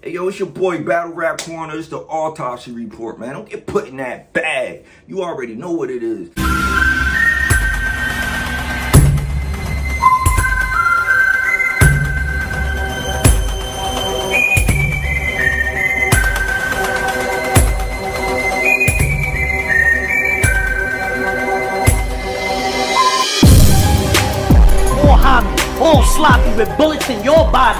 Hey, yo, it's your boy Battle Rap Corner. It's the Autopsy Report, man. Don't get put in that bag. You already know what it is. All hobby, all sloppy with bullets in your body.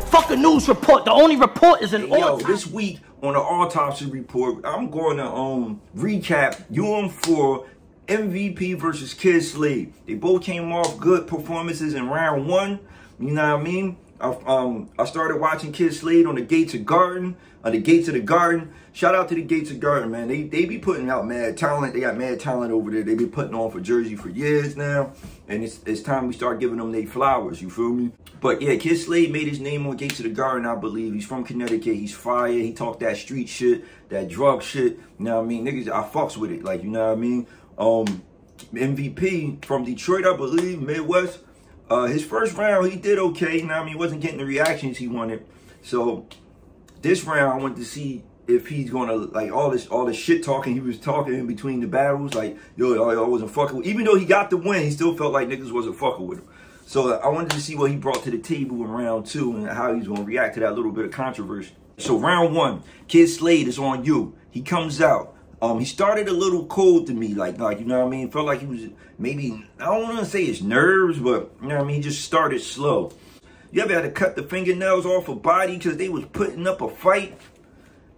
Fuck a news report. The only report is an autopsy. Yo, this week on the Autopsy Report, I'm going to recap UM4 MVP versus Kid Slade. They both came off good performances in round one. You know what I mean? I started watching Kid Slade on the Gates of the Garden. Shout out to the Gates of Garden, man. They be putting out mad talent. They got mad talent over there. They been putting on for Jersey for years now. And it's time we start giving them their flowers, you feel me? But yeah, Kid Slade made his name on Gates of the Garden, I believe. He's from Connecticut. He's fire. He talked that street shit, that drug shit. You know what I mean? Niggas, I fucks with it. Like, you know what I mean? MVP from Detroit, I believe, Midwest. His first round, he did okay. You know what I mean? He wasn't getting the reactions he wanted. So this round, I wanted to see if he's gonna, like, all this shit talking he was talking in between the battles, like, yo, I wasn't fucking with. Even though he got the win, he still felt like niggas wasn't fucking with him. So I wanted to see what he brought to the table in round two and how he's gonna react to that little bit of controversy. So round one, Kid Slade is on you. He comes out. He started a little cold to me, like you know what I mean? Felt like he was maybe, I don't want to say his nerves, but you know what I mean? He just started slow. You ever had to cut the fingernails off a body because they was putting up a fight?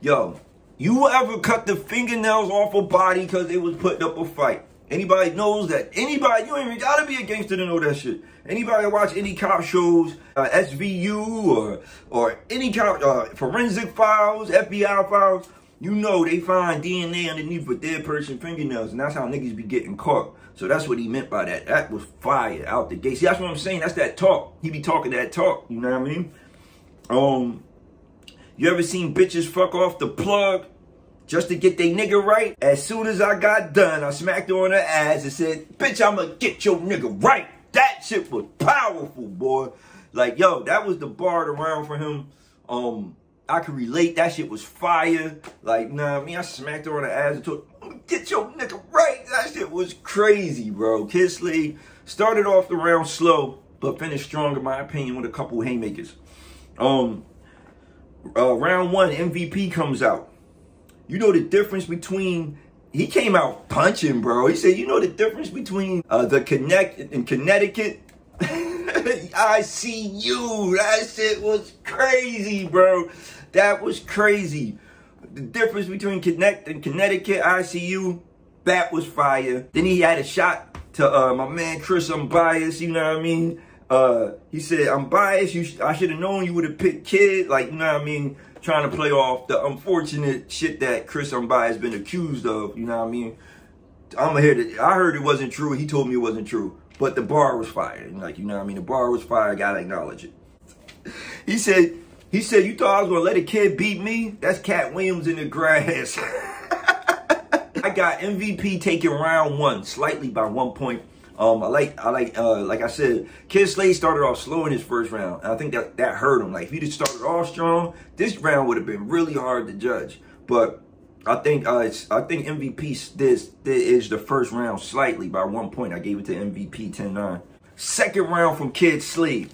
Yo, you ever cut the fingernails off a body because they was putting up a fight? Anybody knows that? Anybody, you ain't even gotta be a gangster to know that shit. Anybody watch any cop shows, SVU or any cop, Forensic Files, FBI Files, you know they find DNA underneath a dead person's fingernails, and that's how niggas be getting caught. So that's what he meant by that. That was fire out the gate. See, that's what I'm saying. That's that talk. He be talking that talk. You know what I mean? You ever seen bitches fuck off the plug just to get they nigga right? As soon as I got done, I smacked her on her ass and said, bitch, I'ma get your nigga right. That shit was powerful, boy. Like, yo, that was the bar around for him. I could relate. That shit was fire. Like, nah, I mean, I smacked her on the ass and told her, I'm gonna get your nigga right. That shit was crazy, bro. Kid Slade started off the round slow, but finished strong, in my opinion, with a couple haymakers. Round one, MVP comes out. You know the difference between, he came out punching, bro. He said, you know the difference between the Connecticut, I see you. That shit was crazy, bro. That was crazy. The difference between Connecticut, ICU, that was fire. Then he had a shot to my man Chris, I'm biased, you know what I mean? He said, I'm biased. I should have known you would have picked Kid. Like, you know what I mean? Trying to play off the unfortunate shit that Chris Unbiased been accused of, you know what I mean? I heard it wasn't true. He told me it wasn't true. But the bar was fire. Like, you know what I mean? The bar was fire. Gotta acknowledge it. He said, you thought I was gonna let a kid beat me? That's Cat Williams in the grass. I got MVP taking round one, slightly by 1 point. like I said, Kid Slade started off slow in his first round. And I think that hurt him. Like, if he'd have started off strong, this round would have been really hard to judge. But I think MVP is the first round slightly by 1 point. I gave it to MVP 10-9. Second round from Kid Slade.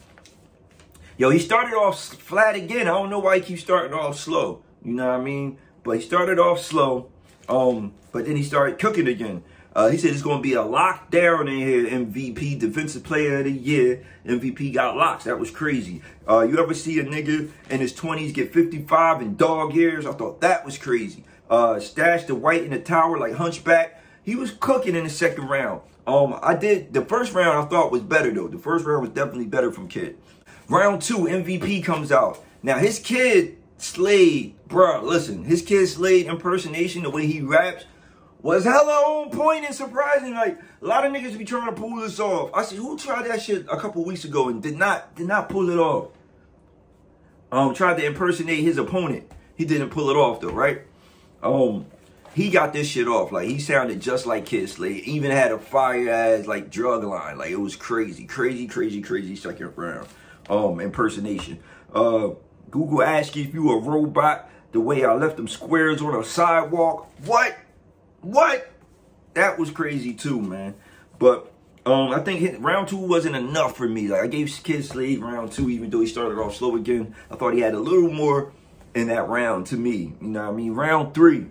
Yo, he started off flat again. I don't know why he keeps starting off slow. You know what I mean? But he started off slow. But then he started cooking again. He said it's going to be a lockdown in here. MVP, Defensive Player of the Year. MVP got locks. That was crazy. You ever see a nigga in his 20s get 55 in dog years? I thought that was crazy. Stash the white in the tower like Hunchback. He was cooking in the second round. The first round I thought was better though. The first round was definitely better from Kid. Round two, MVP comes out. Now his Kid Slade, bruh, listen, his Kid Slade impersonation, the way he raps, was hella on point and surprising. Like, a lot of niggas be trying to pull this off. I said, who tried that shit a couple weeks ago and did not pull it off? Tried to impersonate his opponent. He didn't pull it off though, right? He got this shit off. Like, he sounded just like Kid Slade. Even had a fire ass like drug line. Like, it was crazy second round impersonation. Google ask you if you a robot, the way I left them squares on a sidewalk. What? That was crazy too, man. But I think round 2 wasn't enough for me. Like, I gave Kid Slade round 2, even though he started off slow again. I thought he had a little more in that round to me. You know what I mean? Round 3,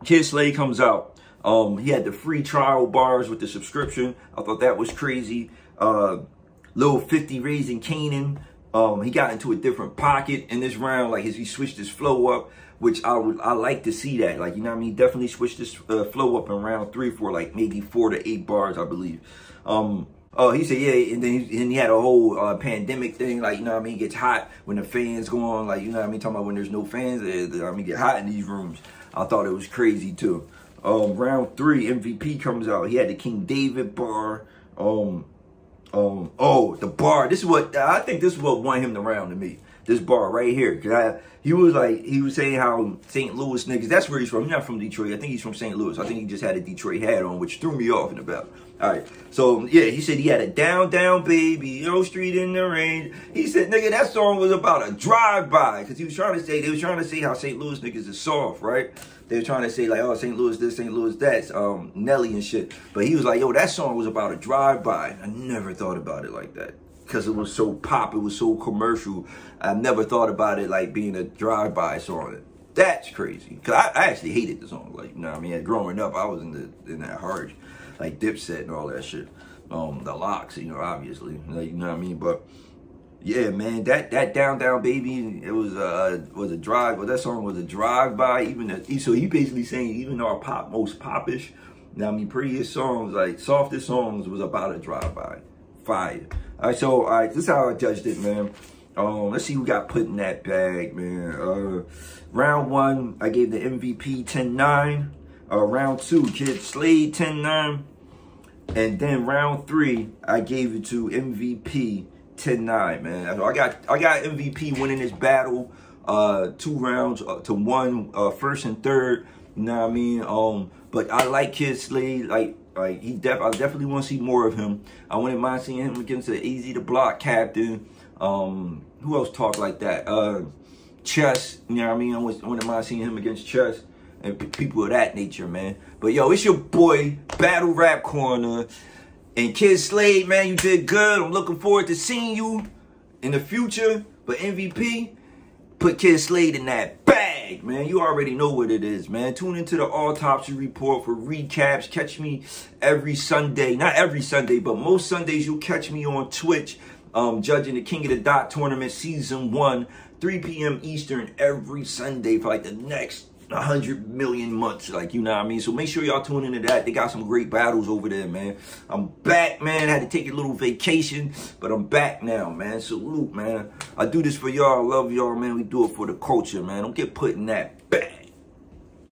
Kid Slade comes out. He had the free trial bars with the subscription. I thought that was crazy. Lil 50 Raising Kanan. He got into a different pocket in this round, like he switched his flow up, which I like to see that. Like, you know what I mean? Definitely switched his flow up in round 3 for like maybe 4 to 8 bars, I believe. He said, yeah, and then he had a whole pandemic thing, like, you know what I mean? It gets hot when the fans go on, like, you know what I mean? Talking about when there's no fans, I mean, get hot in these rooms. I thought it was crazy too. Round 3, MVP comes out. He had the King David bar. The bar. This is what I think. This is what won him the round to me. This bar right here, cause he was saying how St. Louis niggas. That's where he's from. He's not from Detroit. I think he's from St. Louis. I think he just had a Detroit hat on, which threw me off in the battle. All right, so yeah, he said he had a down baby, no street in the rain. He said, nigga, that song was about a drive-by, cause they was trying to say how St. Louis niggas is soft, right? They were trying to say like, oh, St. Louis this, St. Louis that, Nelly and shit. But he was like, yo, that song was about a drive-by. I never thought about it like that. Because it was so pop, it was so commercial. I never thought about it like being a drive-by song. That's crazy. Because I actually hated the song. Like, you know what I mean? Growing up, I was in that hard, like Dipset and all that shit. The Locks, you know, obviously. Like, you know what I mean? But yeah, man, that down baby, it was a drive. But that song was a drive-by. So he basically saying even our most popish, you know what I mean, prettiest songs, like softest songs, was about a drive-by. Fire. All right, this is how I judged it, man. Let's see who got put in that bag, man. Round 1, I gave the MVP 10-9. Round 2, Kid Slade 10-9. And then round 3, I gave it to MVP 10-9, man. I got MVP winning this battle 2 rounds to 1, first and third. You know what I mean? But I like Kid Slade. I definitely want to see more of him. I wouldn't mind seeing him against the Easy to Block captain. Who else talk like that? Chess, you know what I mean? I wouldn't mind seeing him against Chess and people of that nature, man. But yo, it's your boy, Battle Rap Corner. And Kid Slade, man, you did good. I'm looking forward to seeing you in the future. But MVP, put Kid Slade in that bag, man. You already know what it is, man. Tune into the Autopsy Report for recaps. Catch me every Sunday. Not every Sunday, but most Sundays you'll catch me on Twitch, judging the King of the Dot Tournament Season 1, 3 p.m. Eastern every Sunday for like the next 100 million months, like, you know what I mean? So make sure y'all tune into that. They got some great battles over there, man. I'm back, man. I had to take a little vacation, but I'm back now, man. Salute, man. I do this for y'all. I love y'all, man. We do it for the culture, man. Don't get put in that back.